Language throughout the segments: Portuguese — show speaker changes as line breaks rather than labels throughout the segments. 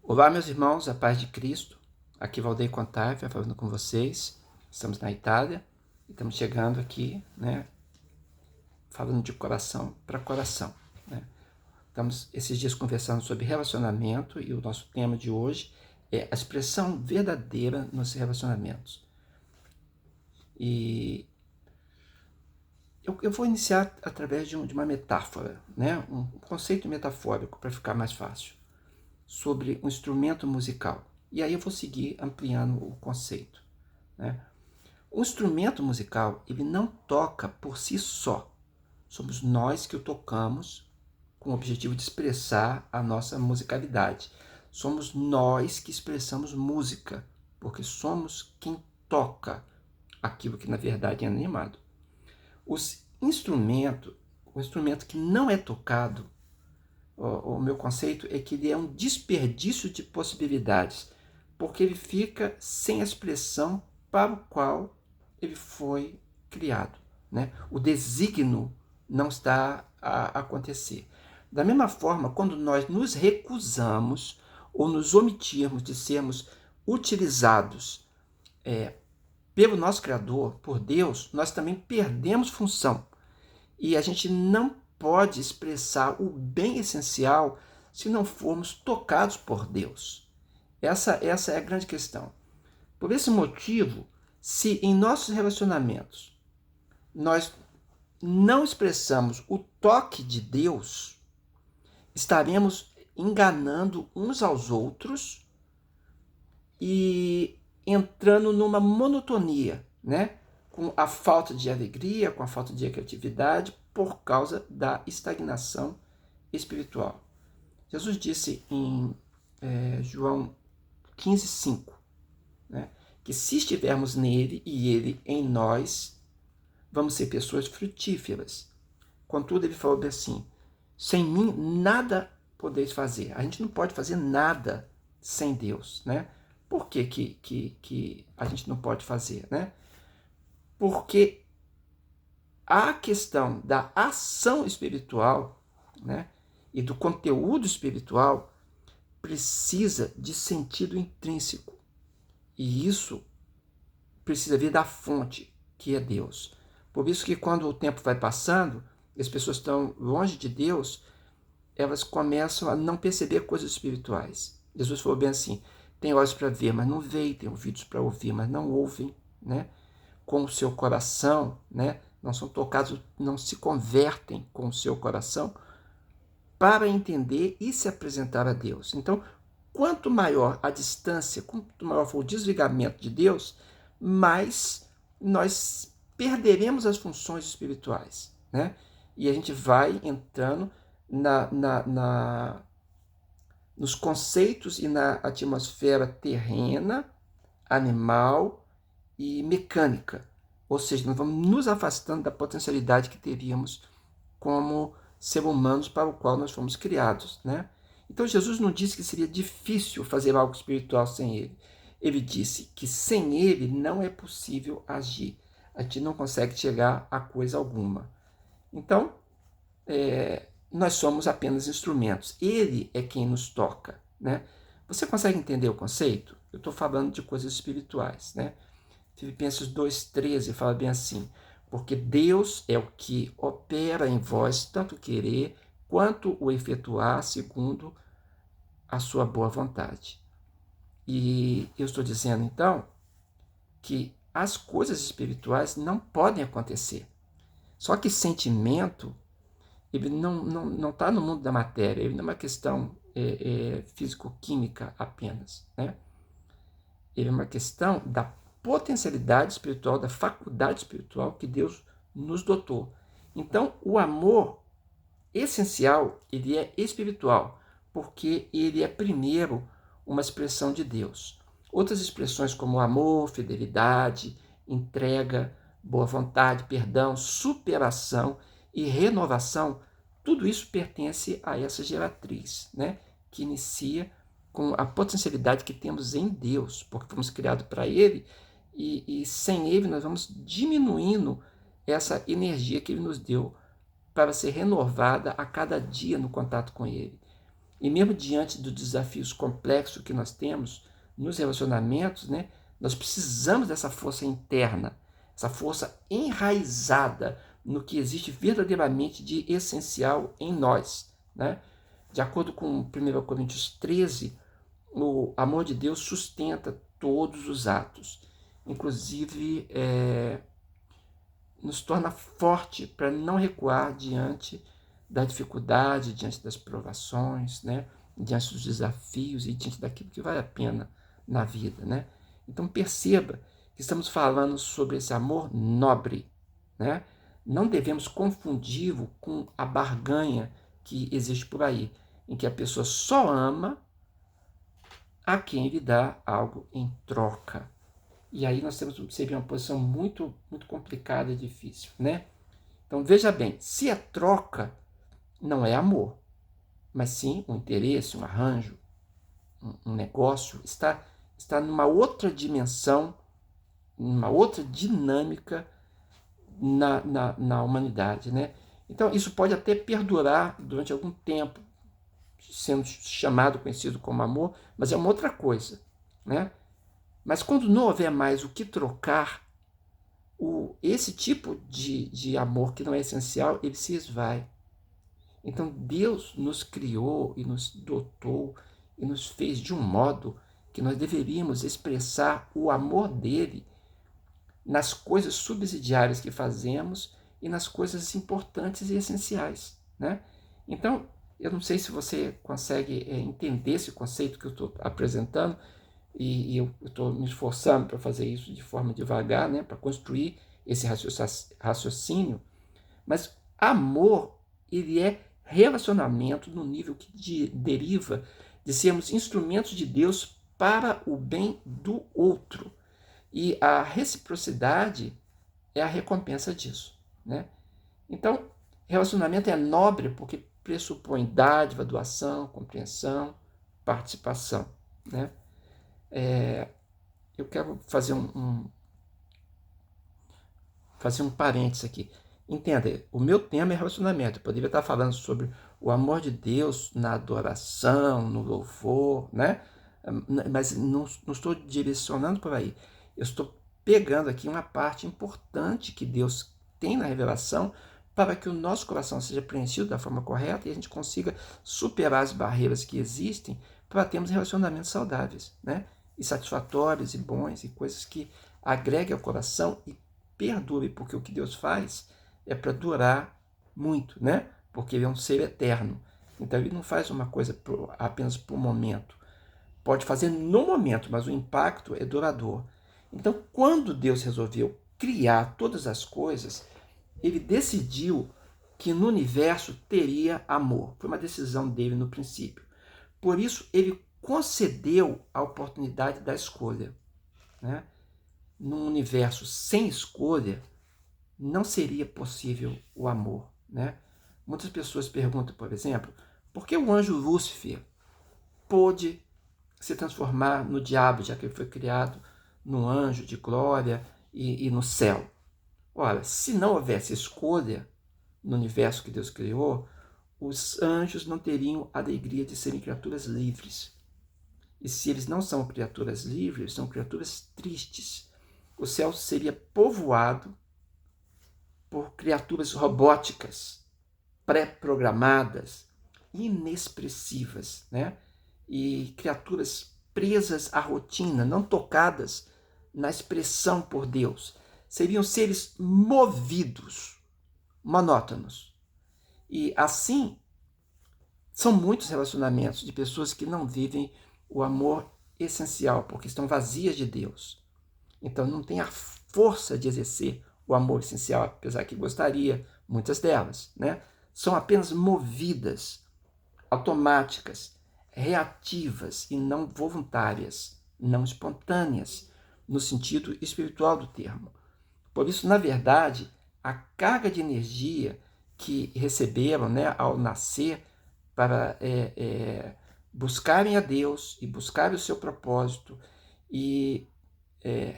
Olá, meus irmãos, a paz de Cristo. Aqui Valdeir Contávia falando com vocês. Estamos na Itália e estamos chegando aqui, falando de coração para coração. Estamos esses dias conversando sobre relacionamento e o nosso tema de hoje é a expressão verdadeira nos relacionamentos. E eu vou iniciar através de uma metáfora, um conceito metafórico para ficar mais fácil, sobre um instrumento musical. E aí eu vou seguir ampliando o conceito. O instrumento musical, ele não toca por si só. Somos nós que o tocamos com o objetivo de expressar a nossa musicalidade. Somos nós que expressamos música, porque somos quem toca aquilo que na verdade é animado. O instrumento que não é tocado, o meu conceito é que ele é um desperdício de possibilidades, porque ele fica sem a expressão para o qual ele foi criado. O desígnio não está a acontecer. Da mesma forma, quando nós nos recusamos ou nos omitirmos de sermos utilizados pelo nosso Criador, por Deus, nós também perdemos função. E a gente não pode expressar o bem essencial se não formos tocados por Deus. Essa é a grande questão. Por esse motivo, se em nossos relacionamentos nós não expressamos o toque de Deus, estaremos enganando uns aos outros e entrando numa monotonia, com a falta de alegria, com a falta de criatividade, por causa da estagnação espiritual. Jesus disse em João 15:5, que se estivermos nele e ele em nós, vamos ser pessoas frutíferas. Contudo, ele falou assim: sem mim nada podeis fazer. A gente não pode fazer nada sem Deus. Por que a gente não pode fazer? Porque a questão da ação espiritual, e do conteúdo espiritual precisa de sentido intrínseco. E isso precisa vir da fonte, que é Deus. Por isso que quando o tempo vai passando, as pessoas estão longe de Deus, elas começam a não perceber coisas espirituais. Jesus falou bem assim: tem olhos para ver, mas não veem, tem ouvidos para ouvir, mas não ouvem, com o seu coração, não são tocados, não se convertem com o seu coração para entender e se apresentar a Deus. Então, quanto maior a distância, quanto maior for o desligamento de Deus, mais nós perderemos as funções espirituais, E a gente vai entrando nos conceitos e na atmosfera terrena, animal e mecânica. Ou seja, nós vamos nos afastando da potencialidade que teríamos como ser humanos para o qual nós fomos criados. Então Jesus não disse que seria difícil fazer algo espiritual sem ele. Ele disse que sem ele não é possível agir. A gente não consegue chegar a coisa alguma. Então, nós somos apenas instrumentos. Ele é quem nos toca. Você consegue entender o conceito? Eu estou falando de coisas espirituais. Filipenses 2,13 fala bem assim: porque Deus é o que opera em vós tanto querer quanto o efetuar segundo a sua boa vontade. E eu estou dizendo, então, que as coisas espirituais não podem acontecer. Só que sentimento, ele não está no mundo da matéria, ele não é uma questão físico-química apenas. Ele é uma questão da potencialidade espiritual, da faculdade espiritual que Deus nos dotou. Então, o amor essencial, ele é espiritual, porque ele é primeiro uma expressão de Deus. Outras expressões como amor, fidelidade, entrega, boa vontade, perdão, superação e renovação, tudo isso pertence a essa geratriz, que inicia com a potencialidade que temos em Deus, porque fomos criados para Ele, e sem Ele nós vamos diminuindo essa energia que Ele nos deu para ser renovada a cada dia no contato com Ele. E mesmo diante dos desafios complexos que nós temos nos relacionamentos, né, nós precisamos dessa força interna, essa força enraizada no que existe verdadeiramente de essencial em nós, né? De acordo com 1 Coríntios 13, o amor de Deus sustenta todos os atos, inclusive nos torna forte para não recuar diante da dificuldade, diante das provações, né? Diante dos desafios e diante daquilo que vale a pena na vida, né? Então perceba que estamos falando sobre esse amor nobre, né? Não devemos confundi-lo com a barganha que existe por aí, em que a pessoa só ama a quem lhe dá algo em troca. E aí nós temos seria uma posição muito, muito complicada e difícil, né? Então veja bem, se é troca, não é amor, mas sim um interesse, um arranjo, um negócio, está numa outra dimensão, numa outra dinâmica na humanidade, né? Então isso pode até perdurar durante algum tempo, sendo chamado, conhecido como amor, mas é uma outra coisa, né? Mas quando não houver mais o que trocar, esse tipo de amor que não é essencial, ele se esvai. Então Deus nos criou e nos dotou e nos fez de um modo que nós deveríamos expressar o amor dele nas coisas subsidiárias que fazemos e nas coisas importantes e essenciais, né? Então, eu não sei se você consegue entender esse conceito que eu estou apresentando, e eu estou me esforçando para fazer isso de forma devagar, né, para construir esse raciocínio, mas amor, ele é relacionamento no nível que deriva de sermos instrumentos de Deus para o bem do outro. E a reciprocidade é a recompensa disso, né? Então, relacionamento é nobre porque pressupõe dádiva, doação, compreensão, participação, né? Eu quero fazer um parênteses aqui. Entenda, o meu tema é relacionamento. Eu poderia estar falando sobre o amor de Deus na adoração, no louvor, né? Mas não estou direcionando por aí. Eu estou pegando aqui uma parte importante que Deus tem na revelação para que o nosso coração seja preenchido da forma correta e a gente consiga superar as barreiras que existem para termos relacionamentos saudáveis, né? E satisfatórios e bons e coisas que agreguem ao coração e perdure, porque o que Deus faz é para durar muito, né? Porque ele é um ser eterno. Então ele não faz uma coisa apenas por um momento. Pode fazer no momento, mas o impacto é duradouro. Então, quando Deus resolveu criar todas as coisas, ele decidiu que no universo teria amor. Foi uma decisão dele no princípio. Por isso, ele concedeu a oportunidade da escolha, né? Num universo sem escolha, não seria possível o amor, né? Muitas pessoas perguntam, por exemplo, por que o anjo Lúcifer pôde se transformar no diabo, já que ele foi criado no anjo de glória e no céu? Ora, se não houvesse escolha no universo que Deus criou, os anjos não teriam a alegria de serem criaturas livres. E se eles não são criaturas livres, são criaturas tristes. O céu seria povoado por criaturas robóticas, pré-programadas, inexpressivas, né? E criaturas presas à rotina, não tocadas na expressão por Deus. Seriam seres movidos, monótonos. E assim, são muitos relacionamentos de pessoas que não vivem o amor essencial, porque estão vazias de Deus. Então não tem a força de exercer o amor essencial, apesar que gostaria, muitas delas, né? São apenas movidas, automáticas, reativas e não voluntárias, não espontâneas, no sentido espiritual do termo. Por isso, na verdade, a carga de energia que receberam, né, ao nascer para buscarem a Deus e buscarem o seu propósito e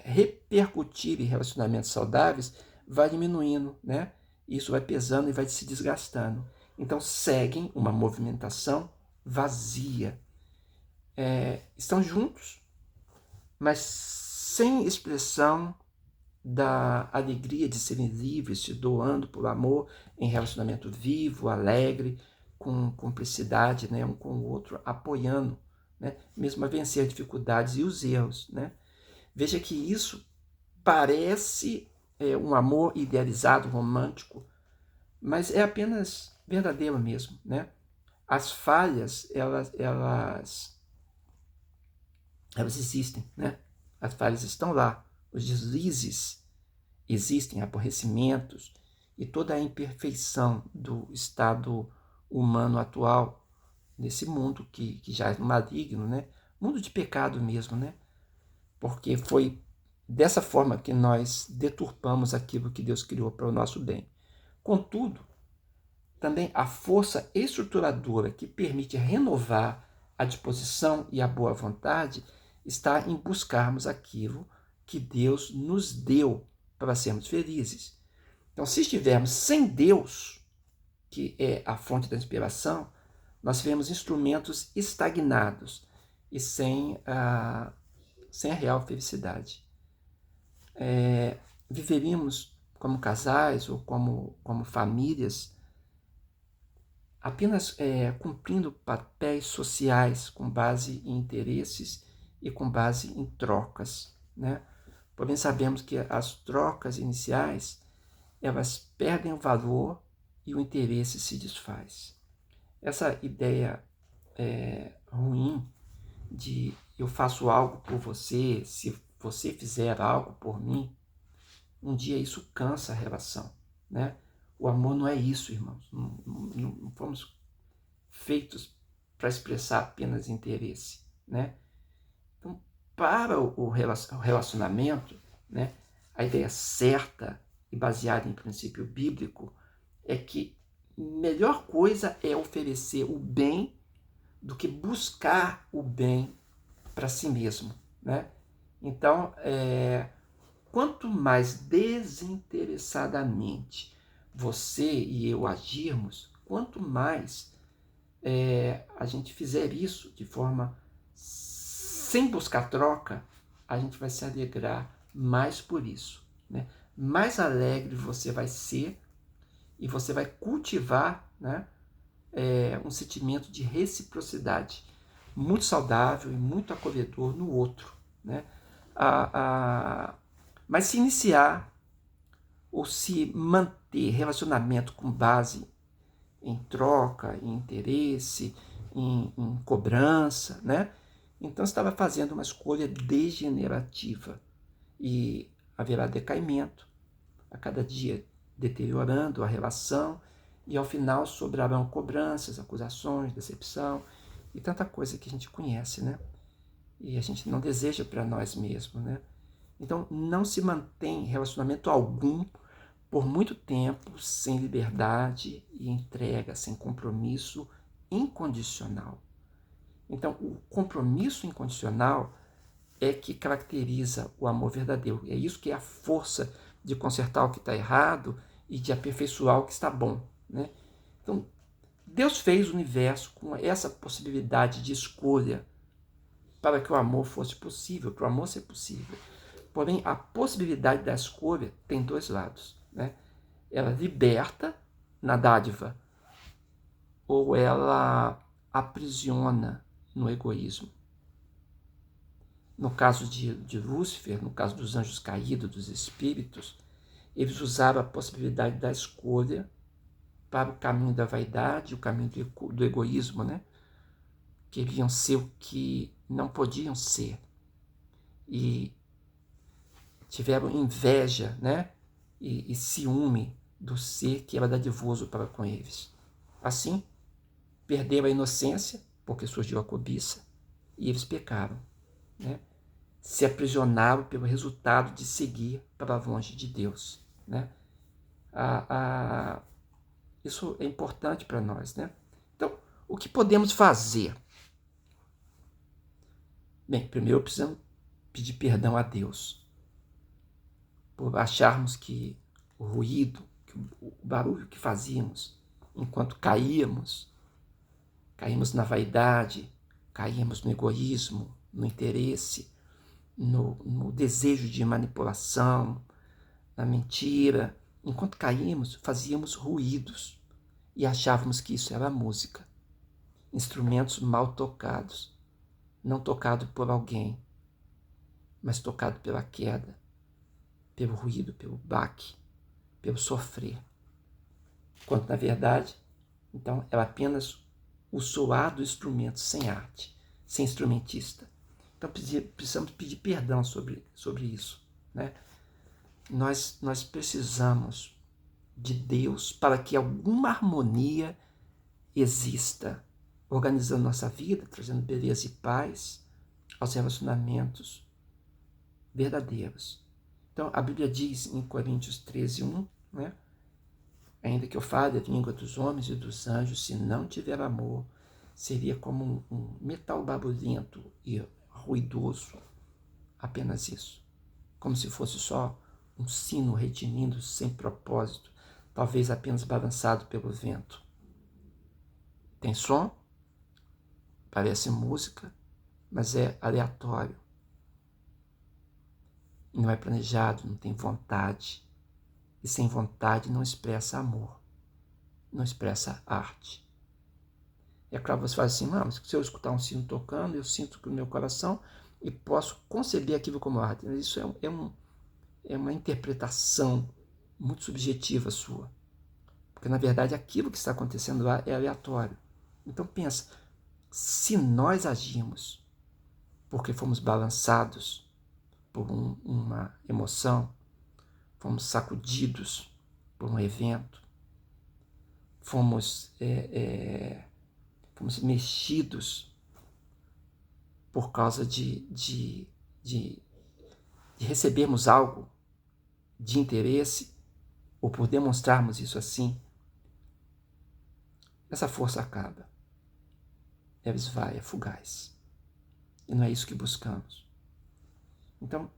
repercutir em relacionamentos saudáveis, vai diminuindo, né? Isso vai pesando e vai se desgastando. Então seguem uma movimentação vazia. Estão juntos, mas sem expressão da alegria de serem livres, se doando por amor em relacionamento vivo, alegre, com cumplicidade, né, um com o outro, apoiando, né, mesmo a vencer as dificuldades e os erros. Né? Veja que isso parece um amor idealizado, romântico, mas é apenas verdadeiro mesmo. Né? As falhas, elas existem, né? As falhas estão lá, os deslizes existem, aborrecimentos e toda a imperfeição do estado humano atual nesse mundo que já é maligno, né? Mundo de pecado mesmo, né? Porque foi dessa forma que nós deturpamos aquilo que Deus criou para o nosso bem. Contudo, também a força estruturadora que permite renovar a disposição e a boa vontade está em buscarmos aquilo que Deus nos deu para sermos felizes. Então, se estivermos sem Deus, que é a fonte da inspiração, nós seremos instrumentos estagnados e sem a real felicidade. Viveríamos como casais ou como famílias apenas cumprindo papéis sociais com base em interesses e com base em trocas. Né? Porém, sabemos que as trocas iniciais elas perdem o valor e o interesse se desfaz. Essa ideia ruim de eu faço algo por você, se você fizer algo por mim, um dia isso cansa a relação. Né? O amor não é isso, irmãos. Não fomos feitos para expressar apenas interesse. Né? Então, para o relacionamento, né, a ideia certa e baseada em princípio bíblico é que a melhor coisa é oferecer o bem do que buscar o bem para si mesmo. Né? Então, quanto mais desinteressadamente você e eu agirmos, quanto mais a gente fizer isso de forma sem buscar troca, a gente vai se alegrar mais por isso. Né? Mais alegre você vai ser e você vai cultivar, né, um sentimento de reciprocidade muito saudável e muito acolhedor no outro. Né? Mas se iniciar ou se manter relacionamento com base em troca, em interesse, em cobrança, né? Então estava fazendo uma escolha degenerativa e haverá decaimento, a cada dia deteriorando a relação e ao final sobrarão cobranças, acusações, decepção e tanta coisa que a gente conhece, né? E a gente não deseja para nós mesmos, né? Então não se mantém relacionamento algum por muito tempo sem liberdade e entrega, sem compromisso incondicional. Então, o compromisso incondicional é que caracteriza o amor verdadeiro. É isso que é a força de consertar o que está errado e de aperfeiçoar o que está bom. Né? Então, Deus fez o universo com essa possibilidade de escolha para que o amor fosse possível, para o amor ser possível. Porém, a possibilidade da escolha tem dois lados. Né? Ela liberta na dádiva ou ela aprisiona no egoísmo. No caso de Lúcifer, no caso dos anjos caídos, dos espíritos, eles usaram a possibilidade da escolha para o caminho da vaidade, o caminho do egoísmo, né? Queriam ser o que não podiam ser. E tiveram inveja, né? E ciúme do ser que era dadivoso para com eles. Assim, perderam a inocência, porque surgiu a cobiça, e eles pecaram. Né? Se aprisionaram pelo resultado de seguir para longe de Deus. Né? Isso é importante para nós. Né? Então, o que podemos fazer? Bem, primeiro precisamos pedir perdão a Deus por acharmos que o ruído, que o barulho que fazíamos enquanto caíamos, caímos na vaidade, caímos no egoísmo, no interesse, no desejo de manipulação, na mentira. Enquanto caímos, fazíamos ruídos e achávamos que isso era música. Instrumentos mal tocados, não tocado por alguém, mas tocado pela queda, pelo ruído, pelo baque, pelo sofrer. Quando, na verdade, então, era apenas o soar do instrumento sem arte, sem instrumentista. Então, precisamos pedir perdão sobre isso, né? Nós precisamos de Deus para que alguma harmonia exista, organizando nossa vida, trazendo beleza e paz aos relacionamentos verdadeiros. Então, a Bíblia diz em Coríntios 13:1, né? Ainda que eu fale a língua dos homens e dos anjos, se não tiver amor, seria como um metal barulhento e ruidoso, apenas isso. Como se fosse só um sino retinindo sem propósito, talvez apenas balançado pelo vento. Tem som, parece música, mas é aleatório. Não é planejado, não tem vontade. E sem vontade não expressa amor, não expressa arte. É claro, você fala assim, mas se eu escutar um sino tocando, eu sinto que o meu coração e posso conceber aquilo como arte. Isso é uma interpretação muito subjetiva sua. Porque, na verdade, aquilo que está acontecendo lá é aleatório. Então, pensa, se nós agimos porque fomos balançados por uma emoção, fomos sacudidos por um evento, fomos mexidos por causa de recebermos algo de interesse, ou por demonstrarmos isso assim, essa força acaba. Ela esvai, é fugaz. E não é isso que buscamos. Então,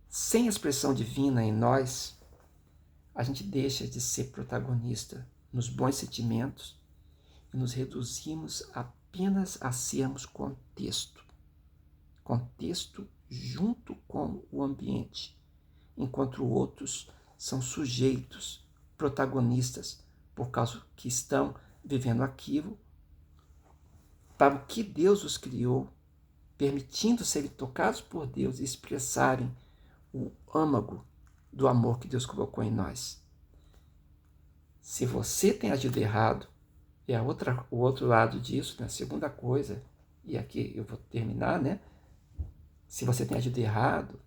sem a expressão divina em nós, a gente deixa de ser protagonista nos bons sentimentos e nos reduzimos apenas a sermos contexto. Contexto junto com o ambiente, enquanto outros são sujeitos, protagonistas, por causa que estão vivendo aquilo para o que Deus os criou, permitindo serem tocados por Deus e expressarem o âmago do amor que Deus colocou em nós. Se você tem agido errado, é o outro lado disso, né? A segunda coisa, e aqui eu vou terminar, né? Se você tem agido errado,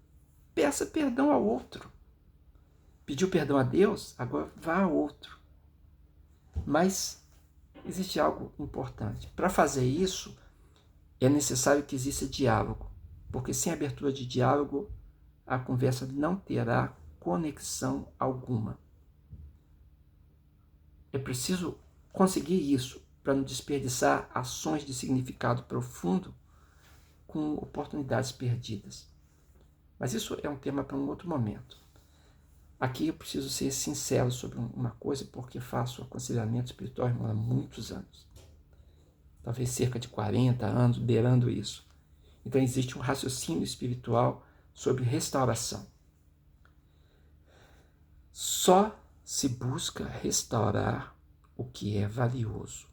peça perdão ao outro. Pediu perdão a Deus, agora vá ao outro. Mas existe algo importante. Para fazer isso, é necessário que exista diálogo, porque sem abertura de diálogo, a conversa não terá conexão alguma. É preciso conseguir isso para não desperdiçar ações de significado profundo com oportunidades perdidas. Mas isso é um tema para um outro momento. Aqui eu preciso ser sincero sobre uma coisa, porque faço aconselhamento espiritual há muitos anos. Talvez cerca de 40 anos, beirando isso. Então existe um raciocínio espiritual sobre restauração. Só se busca restaurar o que é valioso,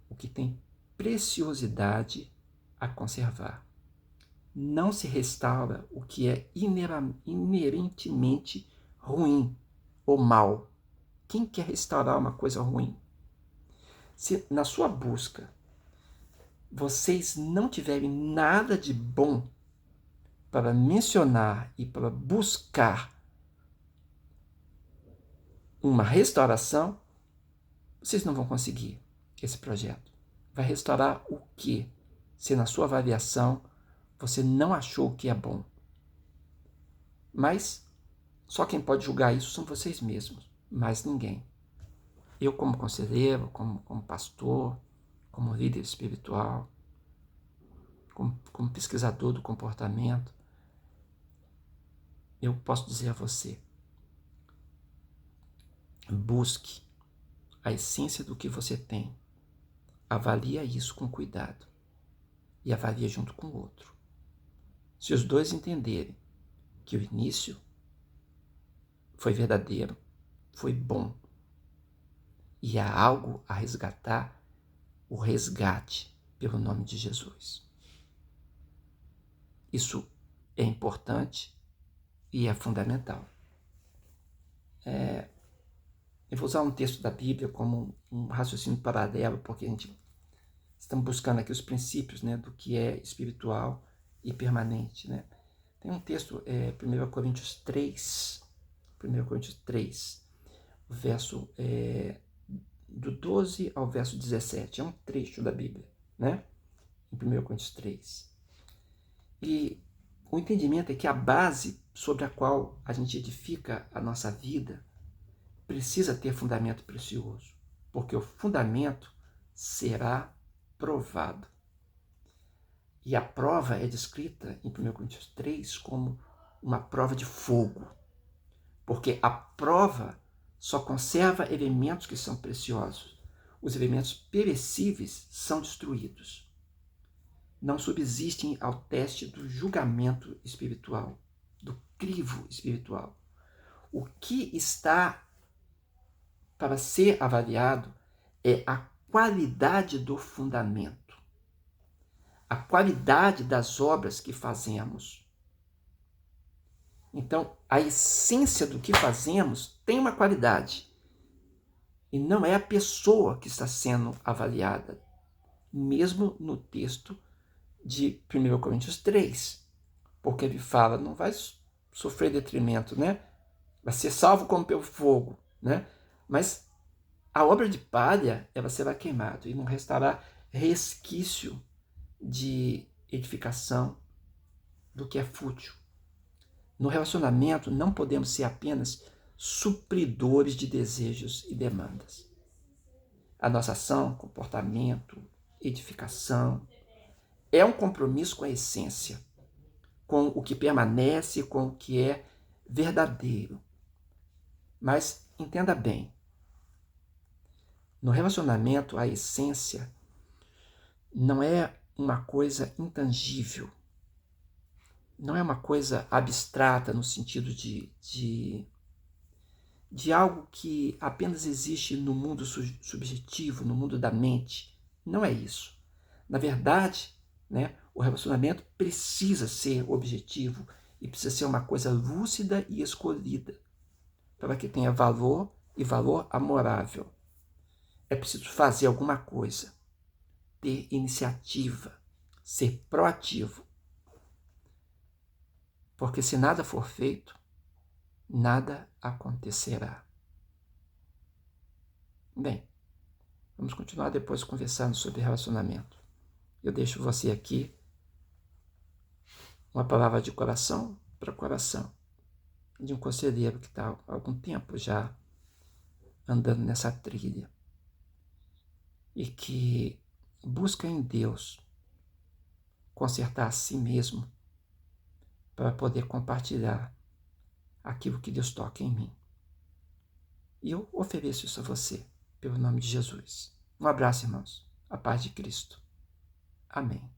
o que tem preciosidade a conservar. Não se restaura o que é inerentemente ruim ou mal. Quem quer restaurar uma coisa ruim? Se na sua busca vocês não tiverem nada de bom para mencionar e para buscar uma restauração, vocês não vão conseguir esse projeto. Vai restaurar o quê? Se na sua avaliação você não achou o que é bom. Mas só quem pode julgar isso são vocês mesmos, mais ninguém. Eu, como conselheiro, como pastor, como líder espiritual, como pesquisador do comportamento, eu posso dizer a você, busque a essência do que você tem avalia isso com cuidado e avalia junto com o outro. Se os dois entenderem que o início foi verdadeiro, foi bom, e há algo a resgatar, o resgate pelo nome de Jesus. Isso é importante e é fundamental. Eu vou usar um texto da Bíblia como um raciocínio paralelo, porque estamos buscando aqui os princípios, né, do que é espiritual e permanente. Né? Tem um texto, 1 Coríntios 3, o verso do 12 ao verso 17. É um trecho da Bíblia, né? Em 1 Coríntios 3. E o entendimento é que a base sobre a qual a gente edifica a nossa vida precisa ter fundamento precioso, porque o fundamento será provado. E a prova é descrita em 1 Coríntios 3 como uma prova de fogo, porque a prova só conserva elementos que são preciosos. Os elementos perecíveis são destruídos. Não subsistem ao teste do julgamento espiritual, do crivo espiritual. O que está para ser avaliado é a qualidade do fundamento, a qualidade das obras que fazemos. Então, a essência do que fazemos tem uma qualidade. E não é a pessoa que está sendo avaliada, mesmo no texto de 1 Coríntios 3. Porque ele fala, não vai sofrer detrimento, né? Vai ser salvo como pelo fogo, né? Mas a obra de palha, ela será queimada e não restará resquício de edificação do que é fútil. No relacionamento, não podemos ser apenas supridores de desejos e demandas. A nossa ação, comportamento, edificação, é um compromisso com a essência, com o que permanece, com o que é verdadeiro. Mas entenda bem, no relacionamento, a essência não é uma coisa intangível, não é uma coisa abstrata no sentido de algo que apenas existe no mundo subjetivo, no mundo da mente. Não é isso. Na verdade, né, o relacionamento precisa ser objetivo e precisa ser uma coisa lúcida e escolhida para que tenha valor e valor amorável. É preciso fazer alguma coisa, ter iniciativa, ser proativo. Porque se nada for feito, nada acontecerá. Bem, vamos continuar depois conversando sobre relacionamento. Eu deixo você aqui uma palavra de coração para coração, de um conselheiro que está há algum tempo já andando nessa trilha e que busca em Deus consertar a si mesmo para poder compartilhar aquilo que Deus toca em mim. E eu ofereço isso a você, pelo nome de Jesus. Um abraço, irmãos. A paz de Cristo. Amém.